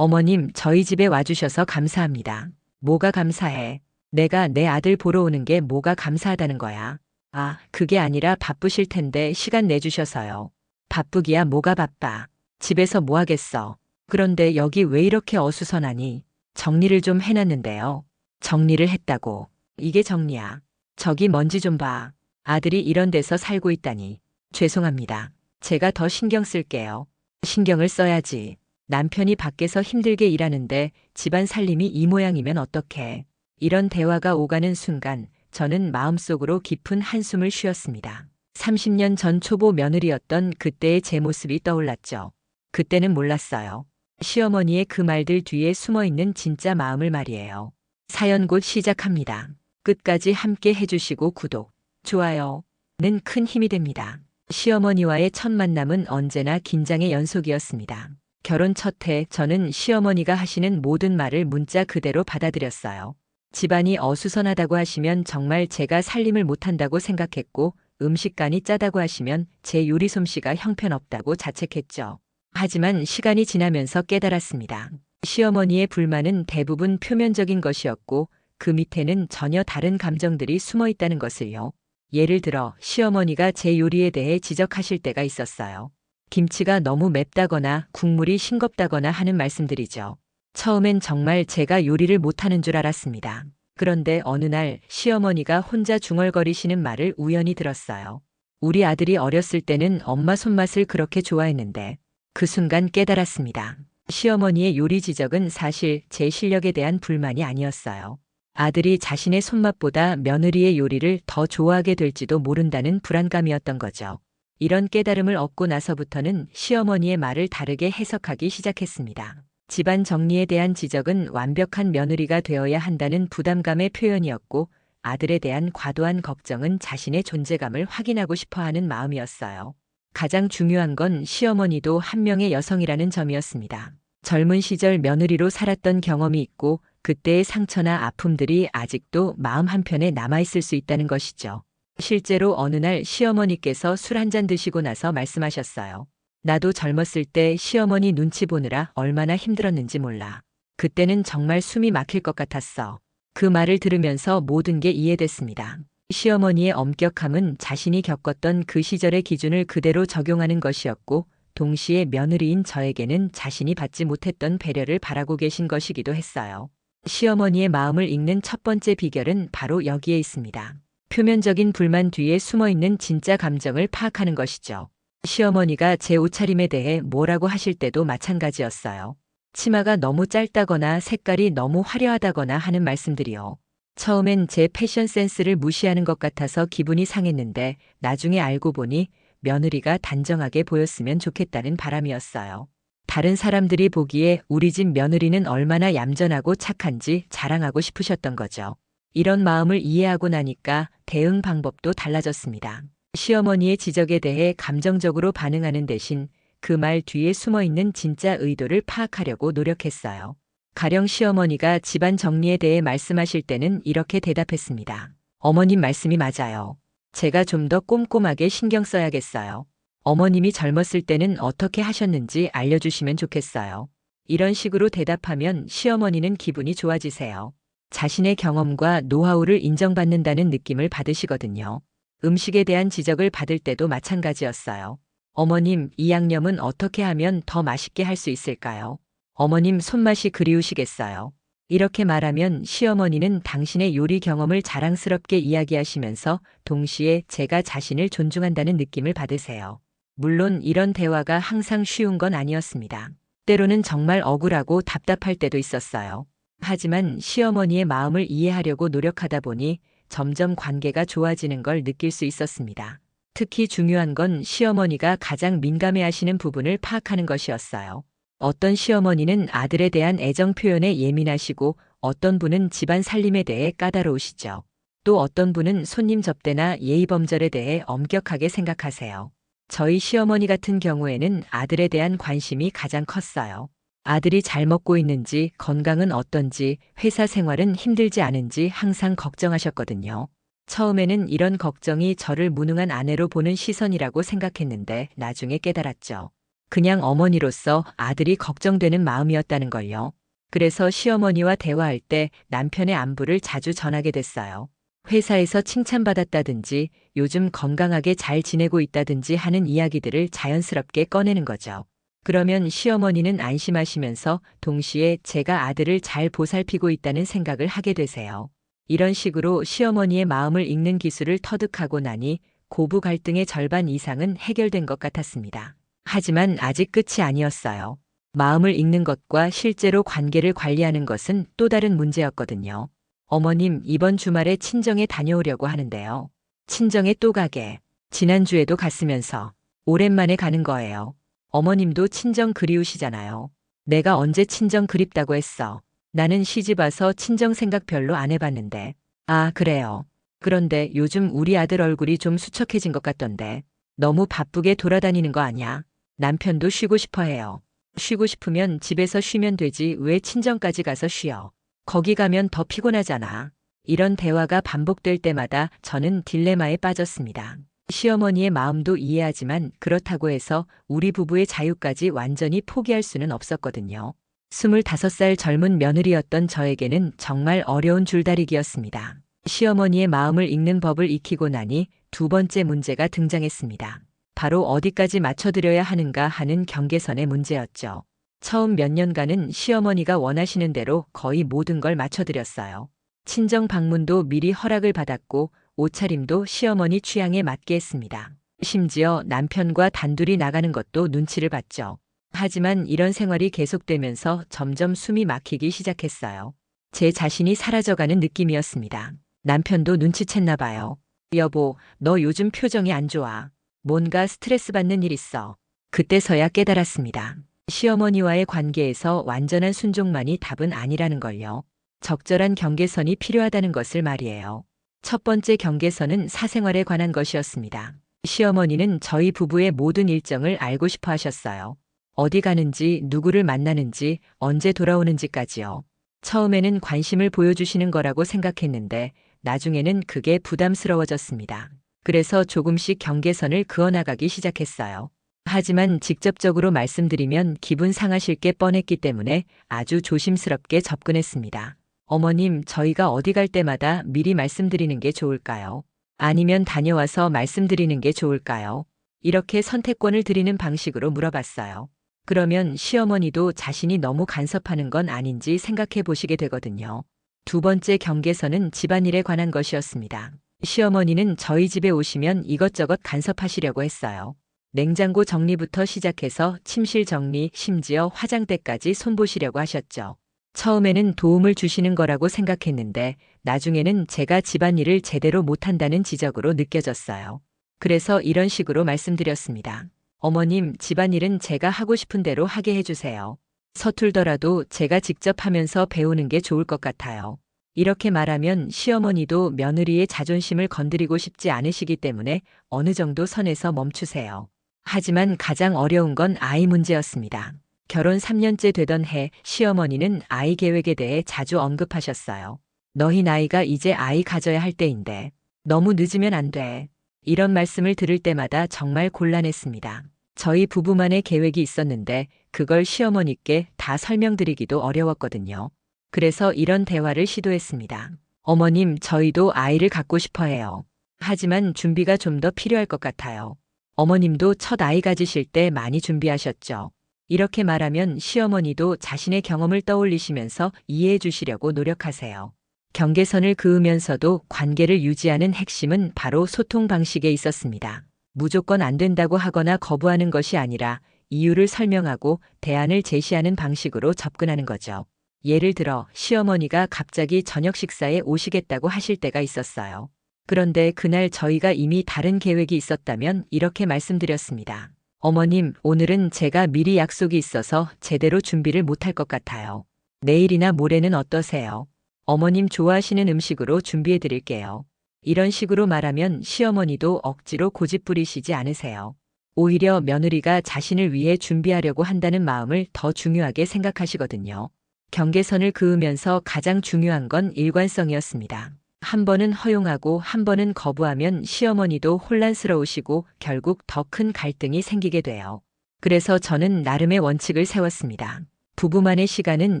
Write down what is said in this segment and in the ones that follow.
어머님, 저희 집에 와주셔서 감사합니다. 뭐가 감사해? 내가 내 아들 보러 오는 게 뭐가 감사하다는 거야? 아, 그게 아니라 바쁘실 텐데 시간 내주셔서요. 바쁘기야 뭐가 바빠. 집에서 뭐 하겠어. 그런데 여기 왜 이렇게 어수선하니? 정리를 좀 해놨는데요. 정리를 했다고. 이게 정리야. 저기 먼지 좀 봐. 아들이 이런 데서 살고 있다니. 죄송합니다. 제가 더 신경 쓸게요. 신경을 써야지. 남편이 밖에서 힘들게 일하는데 집안 살림이 이 모양이면 어떡해. 이런 대화가 오가는 순간 저는 마음속으로 깊은 한숨을 쉬었습니다. 30년 전 초보 며느리였던 그때의 제 모습이 떠올랐죠. 그때는 몰랐어요. 시어머니의 그 말들 뒤에 숨어 있는 진짜 마음을 말이에요. 사연 곧 시작합니다. 끝까지 함께 해주시고 구독, 좋아요는 큰 힘이 됩니다. 시어머니와의 첫 만남은 언제나 긴장의 연속이었습니다. 결혼 첫 해 저는 시어머니가 하시는 모든 말을 문자 그대로 받아들였어요. 집안이 어수선하다고 하시면 정말 제가 살림을 못한다고 생각했고 음식간이 짜다고 하시면 제 요리 솜씨가 형편없다고 자책했죠. 하지만 시간이 지나면서 깨달았습니다. 시어머니의 불만은 대부분 표면적인 것이었고 그 밑에는 전혀 다른 감정들이 숨어 있다는 것을요. 예를 들어 시어머니가 제 요리에 대해 지적하실 때가 있었어요. 김치가 너무 맵다거나 국물이 싱겁다거나 하는 말씀들이죠. 처음엔 정말 제가 요리를 못하는 줄 알았습니다. 그런데 어느 날 시어머니가 혼자 중얼거리시는 말을 우연히 들었어요. 우리 아들이 어렸을 때는 엄마 손맛을 그렇게 좋아했는데 그 순간 깨달았습니다. 시어머니의 요리 지적은 사실 제 실력에 대한 불만이 아니었어요. 아들이 자신의 손맛보다 며느리의 요리를 더 좋아하게 될지도 모른다는 불안감이었던 거죠. 이런 깨달음을 얻고 나서부터는 시어머니의 말을 다르게 해석하기 시작했습니다. 집안 정리에 대한 지적은 완벽한 며느리가 되어야 한다는 부담감의 표현이었고 아들에 대한 과도한 걱정은 자신의 존재감을 확인하고 싶어하는 마음이었어요. 가장 중요한 건 시어머니도 한 명의 여성이라는 점이었습니다. 젊은 시절 며느리로 살았던 경험이 있고 그때의 상처나 아픔들이 아직도 마음 한편에 남아있을 수 있다는 것이죠. 실제로 어느 날 시어머니께서 술 한잔 드시고 나서 말씀하셨어요. 나도 젊었을 때 시어머니 눈치 보느라 얼마나 힘들었는지 몰라. 그때는 정말 숨이 막힐 것 같았어. 그 말을 들으면서 모든 게 이해됐습니다. 시어머니의 엄격함은 자신이 겪었던 그 시절의 기준을 그대로 적용하는 것이었고 동시에 며느리인 저에게는 자신이 받지 못했던 배려를 바라고 계신 것이기도 했어요. 시어머니의 마음을 읽는 첫 번째 비결은 바로 여기에 있습니다. 표면적인 불만 뒤에 숨어있는 진짜 감정을 파악하는 것이죠. 시어머니가 제 옷차림에 대해 뭐라고 하실 때도 마찬가지였어요. 치마가 너무 짧다거나 색깔이 너무 화려하다거나 하는 말씀들이요. 처음엔 제 패션 센스를 무시하는 것 같아서 기분이 상했는데 나중에 알고 보니 며느리가 단정하게 보였으면 좋겠다는 바람이었어요. 다른 사람들이 보기에 우리 집 며느리는 얼마나 얌전하고 착한지 자랑하고 싶으셨던 거죠. 이런 마음을 이해하고 나니까 대응 방법도 달라졌습니다. 시어머니의 지적에 대해 감정적으로 반응하는 대신 그 말 뒤에 숨어있는 진짜 의도를 파악하려고 노력했어요. 가령 시어머니가 집안 정리에 대해 말씀하실 때는 이렇게 대답했습니다. 어머님 말씀이 맞아요. 제가 좀 더 꼼꼼하게 신경 써야겠어요. 어머님이 젊었을 때는 어떻게 하셨는지 알려주시면 좋겠어요. 이런 식으로 대답하면 시어머니는 기분이 좋아지세요. 자신의 경험과 노하우를 인정받는다는 느낌을 받으시거든요. 음식에 대한 지적을 받을 때도 마찬가지였어요. 어머님, 이 양념은 어떻게 하면 더 맛있게 할 수 있을까요? 어머님 손맛이 그리우시겠어요? 이렇게 말하면 시어머니는 당신의 요리 경험을 자랑스럽게 이야기하시면서 동시에 제가 자신을 존중한다는 느낌을 받으세요. 물론 이런 대화가 항상 쉬운 건 아니었습니다. 때로는 정말 억울하고 답답할 때도 있었어요. 하지만 시어머니의 마음을 이해하려고 노력하다 보니 점점 관계가 좋아지는 걸 느낄 수 있었습니다. 특히 중요한 건 시어머니가 가장 민감해하시는 부분을 파악하는 것이었어요. 어떤 시어머니는 아들에 대한 애정 표현에 예민하시고 어떤 분은 집안 살림에 대해 까다로우시죠. 또 어떤 분은 손님 접대나 예의범절에 대해 엄격하게 생각하세요. 저희 시어머니 같은 경우에는 아들에 대한 관심이 가장 컸어요. 아들이 잘 먹고 있는지, 건강은 어떤지, 회사 생활은 힘들지 않은지 항상 걱정하셨거든요. 처음에는 이런 걱정이 저를 무능한 아내로 보는 시선이라고 생각했는데 나중에 깨달았죠. 그냥 어머니로서 아들이 걱정되는 마음이었다는 걸요. 그래서 시어머니와 대화할 때 남편의 안부를 자주 전하게 됐어요. 회사에서 칭찬받았다든지 요즘 건강하게 잘 지내고 있다든지 하는 이야기들을 자연스럽게 꺼내는 거죠. 그러면 시어머니는 안심하시면서 동시에 제가 아들을 잘 보살피고 있다는 생각을 하게 되세요. 이런 식으로 시어머니의 마음을 읽는 기술을 터득하고 나니 고부 갈등의 절반 이상은 해결된 것 같았습니다. 하지만 아직 끝이 아니었어요. 마음을 읽는 것과 실제로 관계를 관리하는 것은 또 다른 문제였거든요. 어머님, 이번 주말에 친정에 다녀오려고 하는데요. 친정에 또 가게. 지난주에도 갔으면서 오랜만에 가는 거예요. 어머님도 친정 그리우시잖아요. 내가 언제 친정 그립다고 했어. 나는 시집 와서 친정 생각 별로 안 해봤는데. 아, 그래요. 그런데 요즘 우리 아들 얼굴이 좀 수척해진 것 같던데. 너무 바쁘게 돌아다니는 거 아니야? 남편도 쉬고 싶어 해요. 쉬고 싶으면 집에서 쉬면 되지 왜 친정까지 가서 쉬어. 거기 가면 더 피곤하잖아. 이런 대화가 반복될 때마다 저는 딜레마에 빠졌습니다. 시어머니의 마음도 이해하지만 그렇다고 해서 우리 부부의 자유까지 완전히 포기할 수는 없었거든요. 25살 젊은 며느리였던 저에게는 정말 어려운 줄다리기였습니다. 시어머니의 마음을 읽는 법을 익히고 나니 두 번째 문제가 등장했습니다. 바로 어디까지 맞춰드려야 하는가 하는 경계선의 문제였죠. 처음 몇 년간은 시어머니가 원하시는 대로 거의 모든 걸 맞춰드렸어요. 친정 방문도 미리 허락을 받았고 옷차림도 시어머니 취향에 맞게 했습니다. 심지어 남편과 단둘이 나가는 것도 눈치를 봤죠. 하지만 이런 생활이 계속되면서 점점 숨이 막히기 시작했어요. 제 자신이 사라져가는 느낌이었습니다. 남편도 눈치챘나 봐요. 여보, 너 요즘 표정이 안 좋아. 뭔가 스트레스 받는 일 있어. 그때서야 깨달았습니다. 시어머니와의 관계에서 완전한 순종만이 답은 아니라는 걸요. 적절한 경계선이 필요하다는 것을 말이에요. 첫 번째 경계선은 사생활에 관한 것이었습니다. 시어머니는 저희 부부의 모든 일정을 알고 싶어 하셨어요. 어디 가는지, 누구를 만나는지, 언제 돌아오는지까지요. 처음에는 관심을 보여주시는 거라고 생각했는데 나중에는 그게 부담스러워졌습니다. 그래서 조금씩 경계선을 그어나가기 시작했어요. 하지만 직접적으로 말씀드리면 기분 상하실 게 뻔했기 때문에 아주 조심스럽게 접근했습니다. 어머님, 저희가 어디 갈 때마다 미리 말씀드리는 게 좋을까요? 아니면 다녀와서 말씀드리는 게 좋을까요? 이렇게 선택권을 드리는 방식으로 물어봤어요. 그러면 시어머니도 자신이 너무 간섭하는 건 아닌지 생각해 보시게 되거든요. 두 번째 경계선은 집안일에 관한 것이었습니다. 시어머니는 저희 집에 오시면 이것저것 간섭하시려고 했어요. 냉장고 정리부터 시작해서 침실 정리, 심지어 화장대까지 손보시려고 하셨죠. 처음에는 도움을 주시는 거라고 생각했는데 나중에는 제가 집안일을 제대로 못한다는 지적으로 느껴졌어요. 그래서 이런 식으로 말씀드렸습니다. 어머님, 집안일은 제가 하고 싶은 대로 하게 해주세요. 서툴더라도 제가 직접 하면서 배우는 게 좋을 것 같아요. 이렇게 말하면 시어머니도 며느리의 자존심을 건드리고 싶지 않으시기 때문에 어느 정도 선에서 멈추세요. 하지만 가장 어려운 건 아이 문제였습니다. 결혼 3년째 되던 해 시어머니는 아이 계획에 대해 자주 언급하셨어요. 너희 나이가 이제 아이 가져야 할 때인데 너무 늦으면 안 돼. 이런 말씀을 들을 때마다 정말 곤란했습니다. 저희 부부만의 계획이 있었는데 그걸 시어머니께 다 설명드리기도 어려웠거든요. 그래서 이런 대화를 시도했습니다. 어머님, 저희도 아이를 갖고 싶어 해요. 하지만 준비가 좀 더 필요할 것 같아요. 어머님도 첫 아이 가지실 때 많이 준비하셨죠. 이렇게 말하면 시어머니도 자신의 경험을 떠올리시면서 이해해 주시려고 노력하세요. 경계선을 그으면서도 관계를 유지하는 핵심은 바로 소통 방식에 있었습니다. 무조건 안 된다고 하거나 거부하는 것이 아니라 이유를 설명하고 대안을 제시하는 방식으로 접근하는 거죠. 예를 들어 시어머니가 갑자기 저녁 식사에 오시겠다고 하실 때가 있었어요. 그런데 그날 저희가 이미 다른 계획이 있었다면 이렇게 말씀드렸습니다. 어머님, 오늘은 제가 미리 약속이 있어서 제대로 준비를 못할 것 같아요. 내일이나 모레는 어떠세요? 어머님 좋아하시는 음식으로 준비해 드릴게요. 이런 식으로 말하면 시어머니도 억지로 고집 부리시지 않으세요. 오히려 며느리가 자신을 위해 준비하려고 한다는 마음을 더 중요하게 생각하시거든요. 경계선을 그으면서 가장 중요한 건 일관성이었습니다. 한 번은 허용하고 한 번은 거부하면 시어머니도 혼란스러우시고 결국 더 큰 갈등이 생기게 돼요. 그래서 저는 나름의 원칙을 세웠습니다. 부부만의 시간은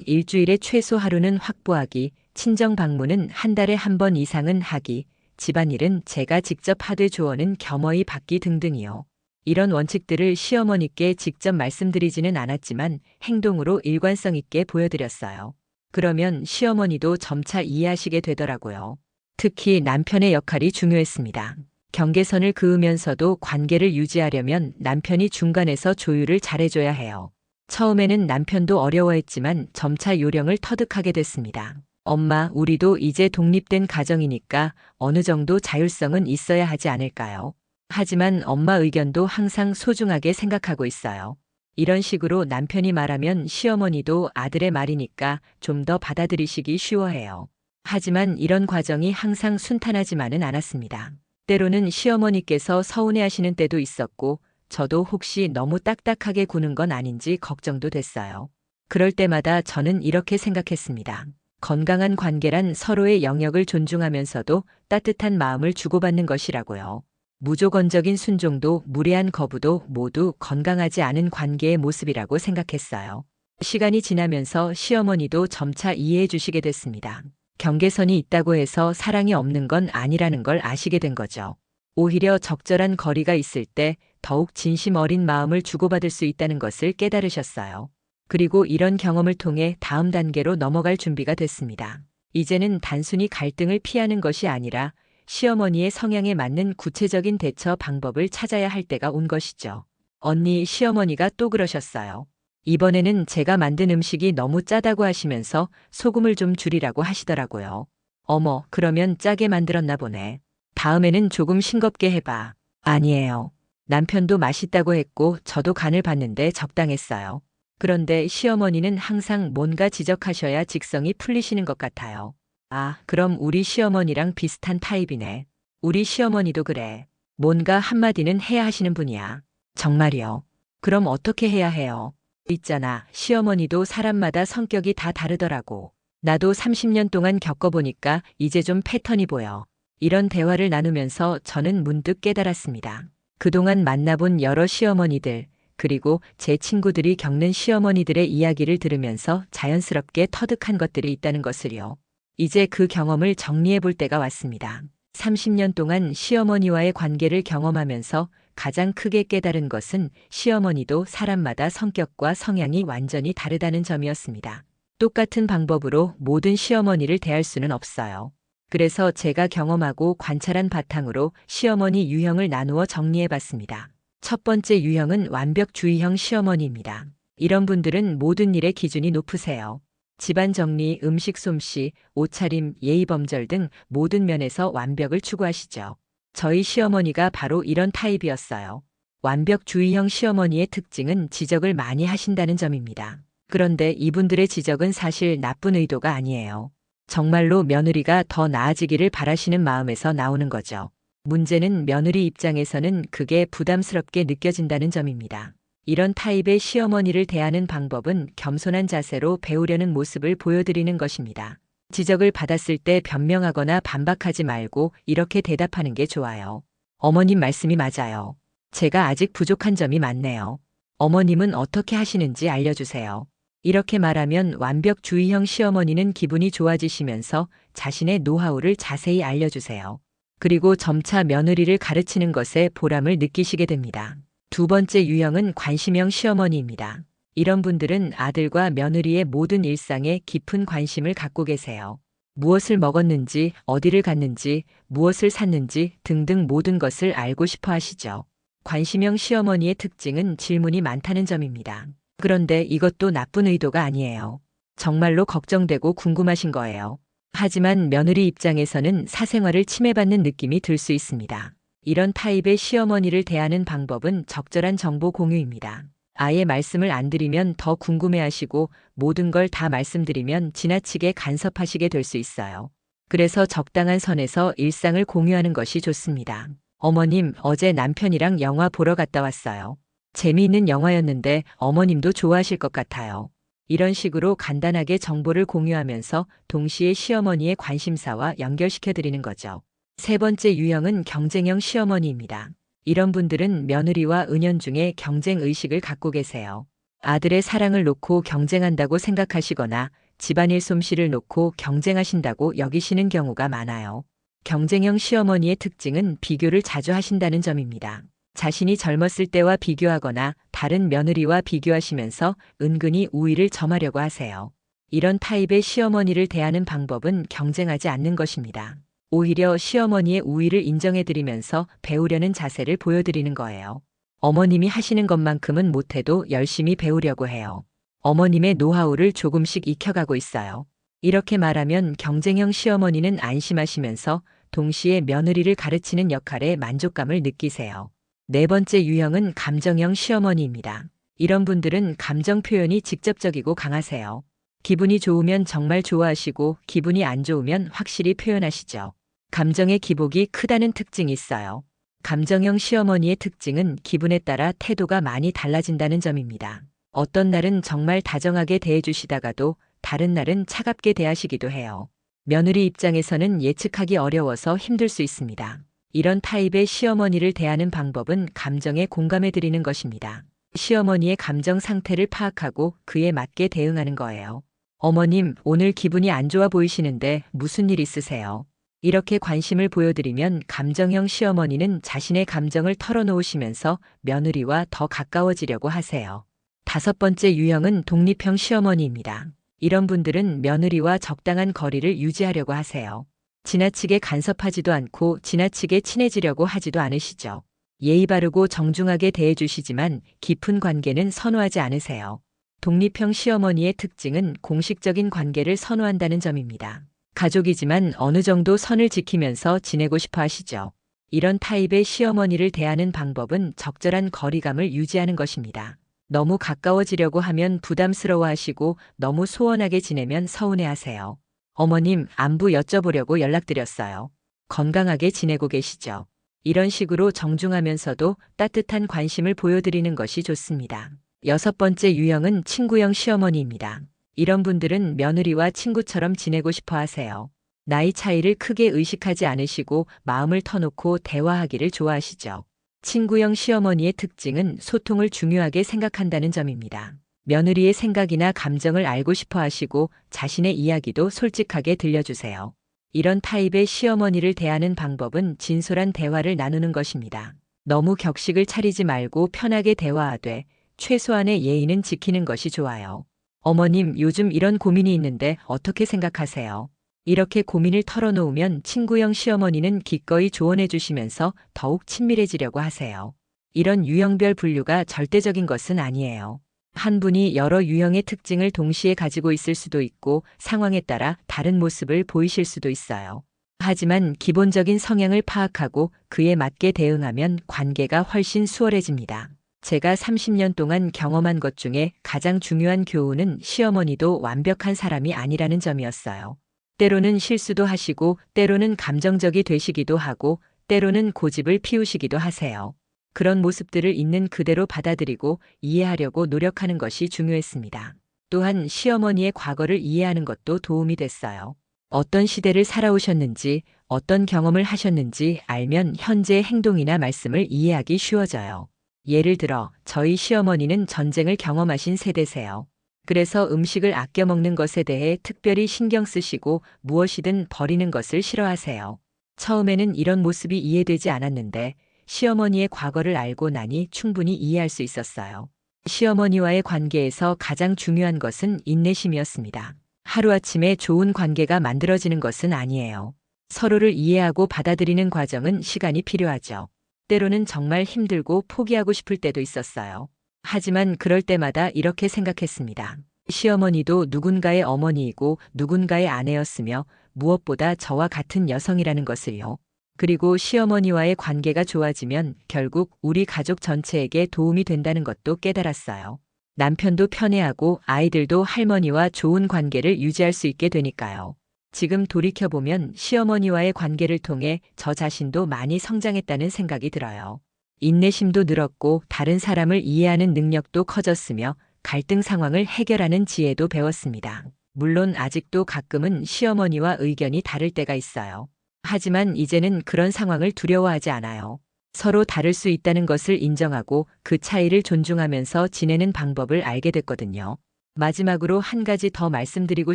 일주일에 최소 하루는 확보하기, 친정 방문은 한 달에 한 번 이상은 하기, 집안일은 제가 직접 하되 조언은 겸허히 받기 등등이요. 이런 원칙들을 시어머니께 직접 말씀드리지는 않았지만 행동으로 일관성 있게 보여드렸어요. 그러면 시어머니도 점차 이해하시게 되더라고요. 특히 남편의 역할이 중요했습니다. 경계선을 그으면서도 관계를 유지하려면 남편이 중간에서 조율을 잘해줘야 해요. 처음에는 남편도 어려워했지만 점차 요령을 터득하게 됐습니다. 엄마, 우리도 이제 독립된 가정이니까 어느 정도 자율성은 있어야 하지 않을까요? 하지만 엄마 의견도 항상 소중하게 생각하고 있어요. 이런 식으로 남편이 말하면 시어머니도 아들의 말이니까 좀 더 받아들이시기 쉬워해요. 하지만 이런 과정이 항상 순탄하지만은 않았습니다. 때로는 시어머니께서 서운해하시는 때도 있었고, 저도 혹시 너무 딱딱하게 구는 건 아닌지 걱정도 됐어요. 그럴 때마다 저는 이렇게 생각했습니다. 건강한 관계란 서로의 영역을 존중하면서도 따뜻한 마음을 주고받는 것이라고요. 무조건적인 순종도 무례한 거부도 모두 건강하지 않은 관계의 모습이라고 생각했어요. 시간이 지나면서 시어머니도 점차 이해해 주시게 됐습니다. 경계선이 있다고 해서 사랑이 없는 건 아니라는 걸 아시게 된 거죠. 오히려 적절한 거리가 있을 때 더욱 진심 어린 마음을 주고받을 수 있다는 것을 깨달으셨어요. 그리고 이런 경험을 통해 다음 단계로 넘어갈 준비가 됐습니다. 이제는 단순히 갈등을 피하는 것이 아니라 시어머니의 성향에 맞는 구체적인 대처 방법을 찾아야 할 때가 온 것이죠. 언니, 시어머니가 또 그러셨어요. 이번에는 제가 만든 음식이 너무 짜다고 하시면서 소금을 좀 줄이라고 하시더라고요. 어머, 그러면 짜게 만들었나 보네. 다음에는 조금 싱겁게 해봐. 아니에요. 남편도 맛있다고 했고 저도 간을 봤는데 적당했어요. 그런데 시어머니는 항상 뭔가 지적하셔야 직성이 풀리시는 것 같아요. 아, 그럼 우리 시어머니랑 비슷한 타입이네. 우리 시어머니도 그래. 뭔가 한마디는 해야 하시는 분이야. 정말이요. 그럼 어떻게 해야 해요? 있잖아, 시어머니도 사람마다 성격이 다 다르더라고. 나도 30년 동안 겪어보니까 이제 좀 패턴이 보여. 이런 대화를 나누면서 저는 문득 깨달았습니다. 그동안 만나본 여러 시어머니들, 그리고 제 친구들이 겪는 시어머니들의 이야기를 들으면서 자연스럽게 터득한 것들이 있다는 것을요. 이제 그 경험을 정리해 볼 때가 왔습니다. 30년 동안 시어머니와의 관계를 경험하면서 가장 크게 깨달은 것은 시어머니도 사람마다 성격과 성향이 완전히 다르다는 점이었습니다. 똑같은 방법으로 모든 시어머니를 대할 수는 없어요. 그래서 제가 경험하고 관찰한 바탕으로 시어머니 유형을 나누어 정리해 봤습니다. 첫 번째 유형은 완벽주의형 시어머니입니다. 이런 분들은 모든 일의 기준이 높으세요. 집안 정리, 음식 솜씨, 옷차림, 예의범절 등 모든 면에서 완벽을 추구하시죠. 저희 시어머니가 바로 이런 타입이었어요. 완벽주의형 시어머니의 특징은 지적을 많이 하신다는 점입니다. 그런데 이분들의 지적은 사실 나쁜 의도가 아니에요. 정말로 며느리가 더 나아지기를 바라시는 마음에서 나오는 거죠. 문제는 며느리 입장에서는 그게 부담스럽게 느껴진다는 점입니다. 이런 타입의 시어머니를 대하는 방법은 겸손한 자세로 배우려는 모습을 보여드리는 것입니다. 지적을 받았을 때 변명하거나 반박하지 말고 이렇게 대답하는 게 좋아요. 어머님 말씀이 맞아요. 제가 아직 부족한 점이 많네요. 어머님은 어떻게 하시는지 알려주세요. 이렇게 말하면 완벽주의형 시어머니는 기분이 좋아지시면서 자신의 노하우를 자세히 알려주세요. 그리고 점차 며느리를 가르치는 것에 보람을 느끼시게 됩니다. 두 번째 유형은 관심형 시어머니입니다. 이런 분들은 아들과 며느리의 모든 일상에 깊은 관심을 갖고 계세요. 무엇을 먹었는지, 어디를 갔는지, 무엇을 샀는지 등등 모든 것을 알고 싶어 하시죠. 관심형 시어머니의 특징은 질문이 많다는 점입니다. 그런데 이것도 나쁜 의도가 아니에요. 정말로 걱정되고 궁금하신 거예요. 하지만 며느리 입장에서는 사생활을 침해받는 느낌이 들 수 있습니다. 이런 타입의 시어머니를 대하는 방법은 적절한 정보 공유입니다. 아예 말씀을 안 드리면 더 궁금해하시고 모든 걸 다 말씀드리면 지나치게 간섭하시게 될 수 있어요. 그래서 적당한 선에서 일상을 공유하는 것이 좋습니다. 어머님, 어제 남편이랑 영화 보러 갔다 왔어요. 재미있는 영화였는데 어머님도 좋아하실 것 같아요. 이런 식으로 간단하게 정보를 공유하면서 동시에 시어머니의 관심사와 연결시켜 드리는 거죠. 세 번째 유형은 경쟁형 시어머니입니다. 이런 분들은 며느리와 은연중에 경쟁 의식을 갖고 계세요. 아들의 사랑을 놓고 경쟁한다고 생각하시거나 집안일 솜씨를 놓고 경쟁하신다고 여기시는 경우가 많아요. 경쟁형 시어머니의 특징은 비교를 자주 하신다는 점입니다. 자신이 젊었을 때와 비교하거나 다른 며느리와 비교하시면서 은근히 우위를 점하려고 하세요. 이런 타입의 시어머니를 대하는 방법은 경쟁하지 않는 것입니다. 오히려 시어머니의 우위를 인정해드리면서 배우려는 자세를 보여드리는 거예요. 어머님이 하시는 것만큼은 못해도 열심히 배우려고 해요. 어머님의 노하우를 조금씩 익혀가고 있어요. 이렇게 말하면 경쟁형 시어머니는 안심하시면서 동시에 며느리를 가르치는 역할에 만족감을 느끼세요. 네 번째 유형은 감정형 시어머니입니다. 이런 분들은 감정 표현이 직접적이고 강하세요. 기분이 좋으면 정말 좋아하시고 기분이 안 좋으면 확실히 표현하시죠. 감정의 기복이 크다는 특징이 있어요. 감정형 시어머니의 특징은 기분에 따라 태도가 많이 달라진다는 점입니다. 어떤 날은 정말 다정하게 대해주시다가도 다른 날은 차갑게 대하시기도 해요. 며느리 입장에서는 예측하기 어려워서 힘들 수 있습니다. 이런 타입의 시어머니를 대하는 방법은 감정에 공감해드리는 것입니다. 시어머니의 감정 상태를 파악하고 그에 맞게 대응하는 거예요. 어머님, 오늘 기분이 안 좋아 보이시는데 무슨 일 있으세요? 이렇게 관심을 보여드리면 감정형 시어머니는 자신의 감정을 털어놓으시면서 며느리와 더 가까워지려고 하세요. 다섯 번째 유형은 독립형 시어머니입니다. 이런 분들은 며느리와 적당한 거리를 유지하려고 하세요. 지나치게 간섭하지도 않고 지나치게 친해지려고 하지도 않으시죠. 예의 바르고 정중하게 대해주시지만 깊은 관계는 선호하지 않으세요. 독립형 시어머니의 특징은 공식적인 관계를 선호한다는 점입니다. 가족이지만 어느 정도 선을 지키면서 지내고 싶어 하시죠. 이런 타입의 시어머니를 대하는 방법은 적절한 거리감을 유지하는 것입니다. 너무 가까워지려고 하면 부담스러워 하시고 너무 소원하게 지내면 서운해 하세요. 어머님, 안부 여쭤보려고 연락드렸어요. 건강하게 지내고 계시죠? 이런 식으로 정중하면서도 따뜻한 관심을 보여드리는 것이 좋습니다. 여섯 번째 유형은 친구형 시어머니입니다. 이런 분들은 며느리와 친구처럼 지내고 싶어 하세요. 나이 차이를 크게 의식하지 않으시고 마음을 터놓고 대화하기를 좋아하시죠. 친구형 시어머니의 특징은 소통을 중요하게 생각한다는 점입니다. 며느리의 생각이나 감정을 알고 싶어 하시고 자신의 이야기도 솔직하게 들려주세요. 이런 타입의 시어머니를 대하는 방법은 진솔한 대화를 나누는 것입니다. 너무 격식을 차리지 말고 편하게 대화하되 최소한의 예의는 지키는 것이 좋아요. 어머님, 요즘 이런 고민이 있는데 어떻게 생각하세요? 이렇게 고민을 털어놓으면 친구형 시어머니는 기꺼이 조언해 주시면서 더욱 친밀해지려고 하세요. 이런 유형별 분류가 절대적인 것은 아니에요. 한 분이 여러 유형의 특징을 동시에 가지고 있을 수도 있고 상황에 따라 다른 모습을 보이실 수도 있어요. 하지만 기본적인 성향을 파악하고 그에 맞게 대응하면 관계가 훨씬 수월해집니다. 제가 30년 동안 경험한 것 중에 가장 중요한 교훈은 시어머니도 완벽한 사람이 아니라는 점이었어요. 때로는 실수도 하시고 때로는 감정적이 되시기도 하고 때로는 고집을 피우시기도 하세요. 그런 모습들을 있는 그대로 받아들이고 이해하려고 노력하는 것이 중요했습니다. 또한 시어머니의 과거를 이해하는 것도 도움이 됐어요. 어떤 시대를 살아오셨는지, 어떤 경험을 하셨는지 알면 현재의 행동이나 말씀을 이해하기 쉬워져요. 예를 들어 저희 시어머니는 전쟁을 경험하신 세대세요. 그래서 음식을 아껴 먹는 것에 대해 특별히 신경 쓰시고 무엇이든 버리는 것을 싫어하세요. 처음에는 이런 모습이 이해되지 않았는데 시어머니의 과거를 알고 나니 충분히 이해할 수 있었어요. 시어머니와의 관계에서 가장 중요한 것은 인내심이었습니다. 하루아침에 좋은 관계가 만들어지는 것은 아니에요. 서로를 이해하고 받아들이는 과정은 시간이 필요하죠. 때로는 정말 힘들고 포기하고 싶을 때도 있었어요. 하지만 그럴 때마다 이렇게 생각했습니다. 시어머니도 누군가의 어머니이고 누군가의 아내였으며 무엇보다 저와 같은 여성이라는 것을요. 그리고 시어머니와의 관계가 좋아지면 결국 우리 가족 전체에게 도움이 된다는 것도 깨달았어요. 남편도 편애하고 아이들도 할머니와 좋은 관계를 유지할 수 있게 되니까요. 지금 돌이켜보면 시어머니와의 관계를 통해 저 자신도 많이 성장했다는 생각이 들어요. 인내심도 늘었고 다른 사람을 이해하는 능력도 커졌으며 갈등 상황을 해결하는 지혜도 배웠습니다. 물론 아직도 가끔은 시어머니와 의견이 다를 때가 있어요. 하지만 이제는 그런 상황을 두려워하지 않아요. 서로 다를 수 있다는 것을 인정하고 그 차이를 존중하면서 지내는 방법을 알게 됐거든요. 마지막으로 한 가지 더 말씀드리고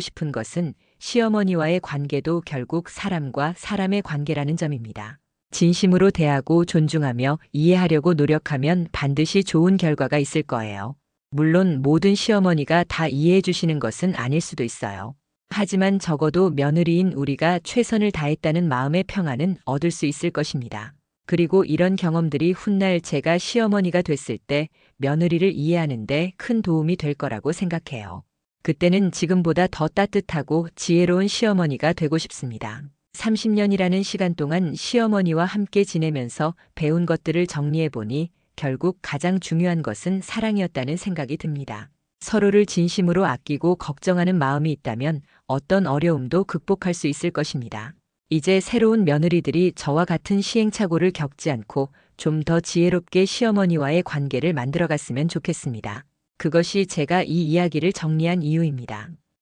싶은 것은 시어머니와의 관계도 결국 사람과 사람의 관계라는 점입니다. 진심으로 대하고 존중하며 이해하려고 노력하면 반드시 좋은 결과가 있을 거예요. 물론 모든 시어머니가 다 이해해 주시는 것은 아닐 수도 있어요. 하지만 적어도 며느리인 우리가 최선을 다했다는 마음의 평안은 얻을 수 있을 것입니다. 그리고 이런 경험들이 훗날 제가 시어머니가 됐을 때 며느리를 이해하는데 큰 도움이 될 거라고 생각해요. 그때는 지금보다 더 따뜻하고 지혜로운 시어머니가 되고 싶습니다. 30년이라는 시간 동안 시어머니와 함께 지내면서 배운 것들을 정리해 보니 결국 가장 중요한 것은 사랑이었다는 생각이 듭니다. 서로를 진심으로 아끼고 걱정하는 마음이 있다면 어떤 어려움도 극복할 수 있을 것입니다. 이제 새로운 며느리들이 저와 같은 시행착오를 겪지 않고 좀 더 지혜롭게 시어머니와의 관계를 만들어갔으면 좋겠습니다. 그것이 제가 이 이야기를 정리한 이유입니다.